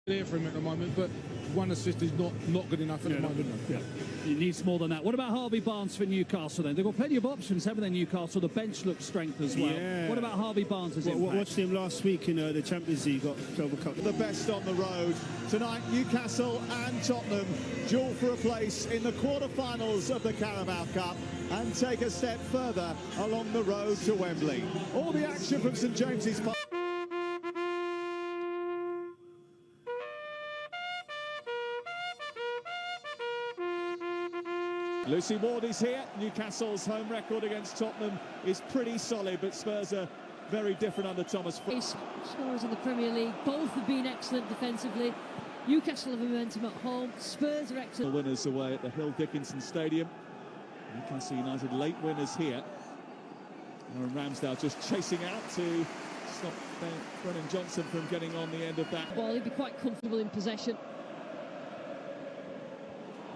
There for him at the moment, but one assist is not good enough at the moment. Yeah. He needs more than that. What about Harvey Barnes for Newcastle then? They've got plenty of options, haven't they, Newcastle? The bench looks strength as well. Yeah. What about Harvey Barnes' impact? Watched him last week in the Champions League, got Silver Cup. The best on the road tonight. Newcastle and Tottenham duel for a place in the quarter-finals of the Carabao Cup and take a step further along the road to Wembley. All the action from St James's Park. Lucy Ward is here. Newcastle's home record against Tottenham is pretty solid, but Spurs are very different under Thomas. Scorers in the Premier League, both have been excellent defensively. Newcastle have momentum at home, Spurs are excellent. Winners away at the Hill Dickinson Stadium. Newcastle United late winners here. Aaron Ramsdale just chasing out to stop Brennan Johnson from getting on the end of that. Ball, he'd be quite comfortable in possession.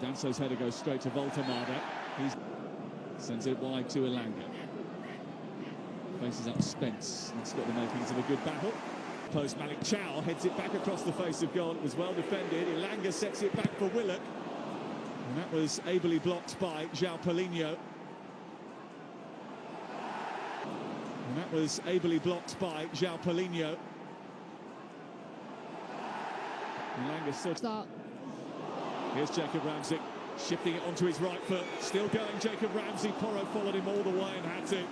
Danso's header goes straight to Voltemada. He sends it wide to Elanga. Faces up Spence. That's got the makings of a good battle. Post Malik Chow heads it back across the face of goal. It was well defended. Elanga sets it back for Willock. And that was ably blocked by João Paulinho. And that was ably blocked by João Paulinho. Elanga still... Here's Jacob Ramsey, shifting it onto his right foot. Still going, Jacob Ramsey. Porro followed him all the way and had to.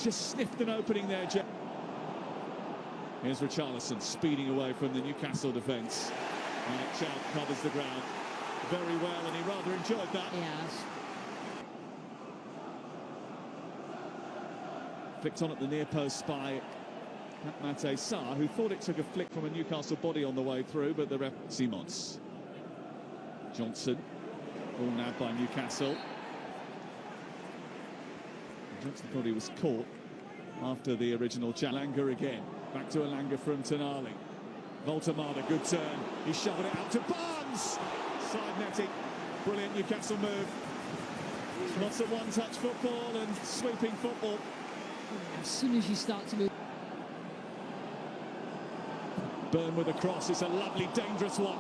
Just sniffed an opening there, Here's Richarlison speeding away from the Newcastle defence. Malik Chow covers the ground very well, and he rather enjoyed that. Yes. Flicked on at the near post by Mate Sarr, who thought it took a flick from a Newcastle body on the way through, but the ref... Simons. Johnson. Ball nabbed by Newcastle. Johnson thought he was caught after the original challenge. Elanga again. Back to Elanga from Tonali. Voltemada, good turn. He shoveled it out to Barnes. Side netting. Brilliant Newcastle move. Lots of one-touch football and sweeping football. As soon as you start to move... Burn with a cross, it's a lovely, dangerous one.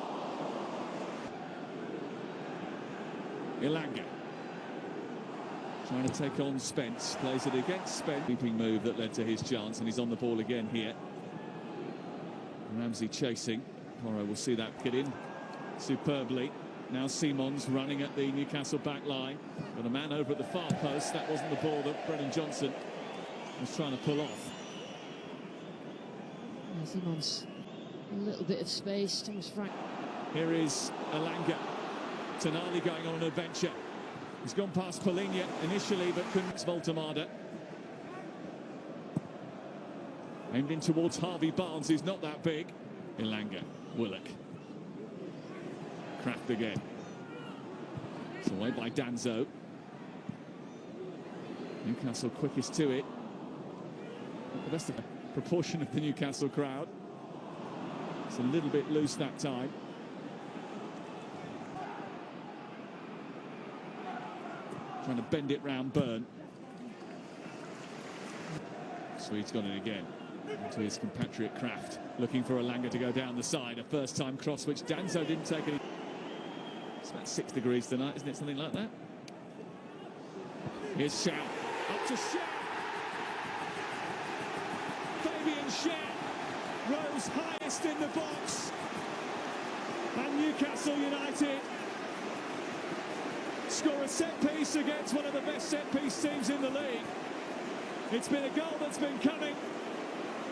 Elanga trying to take on Spence, plays it against Spence. Leaping move that led to his chance, and he's on the ball again here. Ramsey chasing. Porro will see that get in superbly. Now Simons running at the Newcastle back line. But a man over at the far post. That wasn't the ball that Brennan Johnson was trying to pull off. Yeah, Simons. A little bit of space, Thomas Frank. Here is Elanga. Tonali going on an adventure. He's gone past Paulinho initially, but couldn't. Voltemada. Aimed in towards Harvey Barnes, who's not that big. Elanga. Willock. Kraft again. It's away by Danso. Newcastle quickest to it. The best of the proportion of the Newcastle crowd. It's a little bit loose that time. Trying to bend it round Burn. Swede's got it again. Into his compatriot Kraft. Looking for Elanga to go down the side. A first-time cross, which Danso didn't take any. It's about 6 degrees tonight, isn't it? Something like that. Here's Shaw. Up to Shaw. Fabian Shaw rose highest in the box. And Newcastle United score a set-piece against one of the best set-piece teams in the league. It's been a goal that's been coming.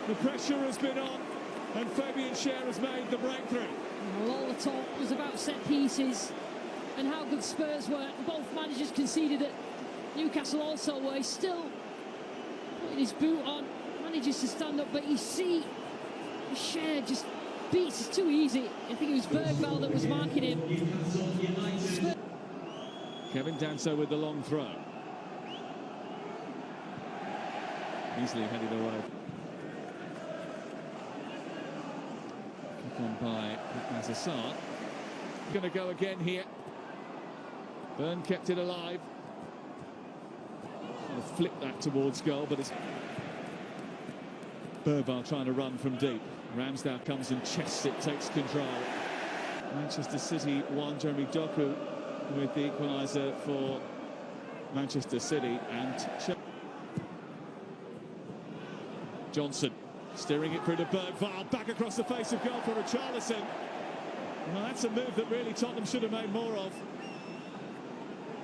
The pressure has been on, and Fabian Shaw has made the breakthrough. Well, all the talk was about set-pieces and how good Spurs were. Both managers conceded it. Newcastle also were. He's still putting his boot on, manages to stand up, but you see Shaw just beats. It's too easy. I think it was Bergvall that was marking him. Kevin Danso with the long throw. Easily headed away. Kick on by Sarr. Going to go again here. Burn kept it alive. Trying to flip that towards goal, but it's Bergvall trying to run from deep. Ramsdale comes and chests it, takes control. Manchester City 1, Jeremy Doku with the equaliser for Manchester City. And Johnson steering it through to Bergvall, back across the face of goal for Richarlison. Well, that's a move that really Tottenham should have made more of.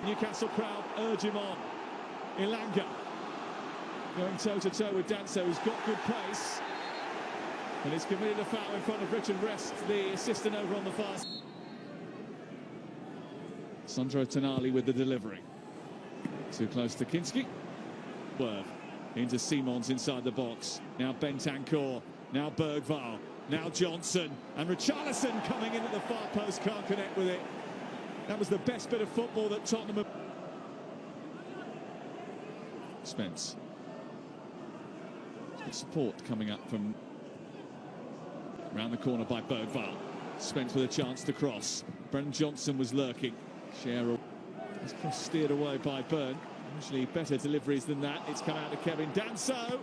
Newcastle crowd urge him on. Elanga going toe-to-toe with Danso, who's got good pace. And he's committed a foul in front of Richard Rest, the assistant over on the far. Sandro Tonali with the delivery. Too close to Kinski. Worth into Simons inside the box. Now Bentancur, now Bergvall, now Johnson. And Richarlison coming in at the far post, can't connect with it. That was the best bit of football that Tottenham... Spence. Good support coming up from... Round the corner by Bergvall. Spence with a chance to cross. Brennan Johnson was lurking. Cheryl. His cross steered away by Byrne. Usually better deliveries than that. It's come out to Kevin Danso.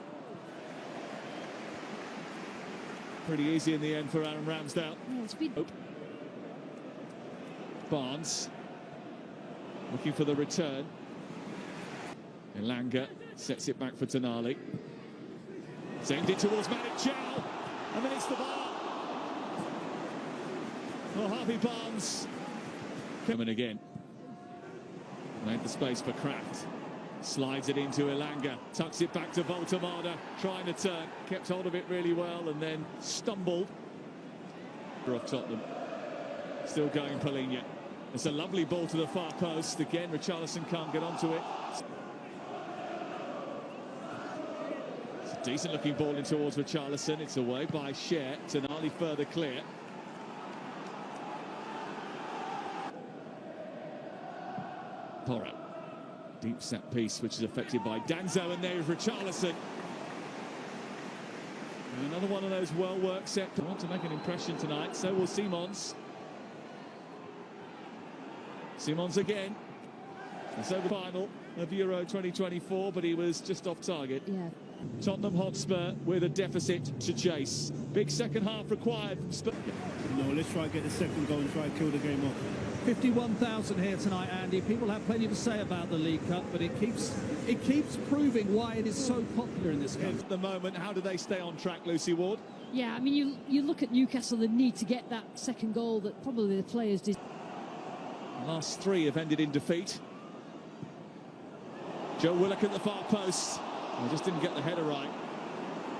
Pretty easy in the end for Aaron Ramsdale. Barnes looking for the return. Elanga sets it back for Tonali. Sends it towards Malik Chow. And then it's the bar. Well, Harvey Barnes coming again. Made the space for Kraft. Slides it into Elanga. Tucks it back to Voltemada. Trying to turn. Kept hold of it really well and then stumbled. Off Tottenham. Still going Palhinha. It's a lovely ball to the far post. Again, Richarlison can't get onto it. It's a decent looking ball in towards Richarlison. It's away by Cher. Tonali further clear. Porro. Deep set piece, which is affected by Danso, and there is Richarlison. And another one of those well-worked set. I want to make an impression tonight, so will Simons. Simons again. It's over the final of Euro 2024, but he was just off target. Yeah. Tottenham Hotspur with a deficit to chase. Big second half required from Spurs. No, let's try and get the second goal and try and kill the game off. 51,000 here tonight, Andy. People have plenty to say about the League Cup, but it keeps proving why it is so popular in this game. At the moment, how do they stay on track, Lucy Ward? Yeah, I mean, you look at Newcastle, the need to get that second goal that probably the players did. The last three have ended in defeat. Joe Willock at the far post. I just didn't get the header right.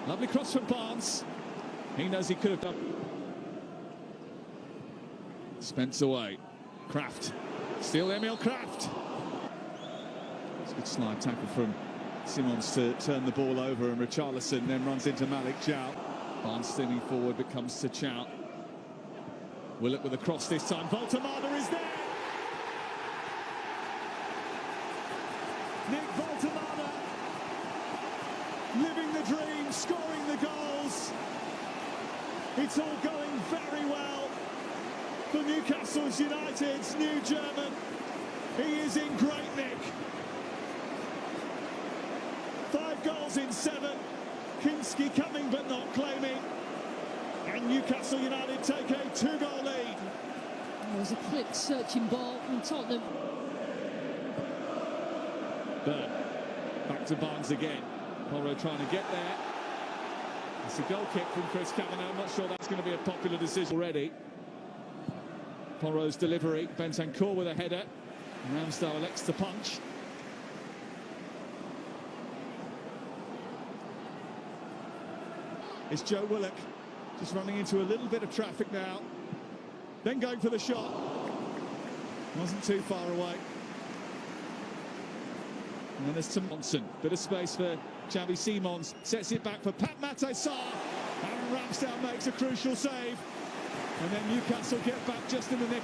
Lovely cross from Barnes. He knows he could have done. Spence away. Kraft. Still Emil Kraft. It's a good slide tackle from Simons to turn the ball over, and Richarlison then runs into Malik Chow. Barnes steaming forward, but comes to Chow. Willock with a cross this time. Voltemada is there. Nick Voltemada living the dream, scoring the goals. It's all going very well for Newcastle United's new German. He is in great nick. 5 goals in 7. Kinski coming but not claiming. And Newcastle United take a 2-goal lead. There's a quick searching ball from Tottenham. Byrne. Back to Barnes again. Porro trying to get there. It's a goal kick from Chris Kavanagh. I'm not sure that's going to be a popular decision already. Porro's delivery. Bentancur with a header. Ramsdale elects to punch. It's Joe Willock just running into a little bit of traffic now. Then going for the shot. Wasn't too far away. And then there's Thompson. Bit of space for Xavi Simons. Sets it back for Pat Matessar. And Ramsdale makes a crucial save. And then Newcastle get back just in the nick.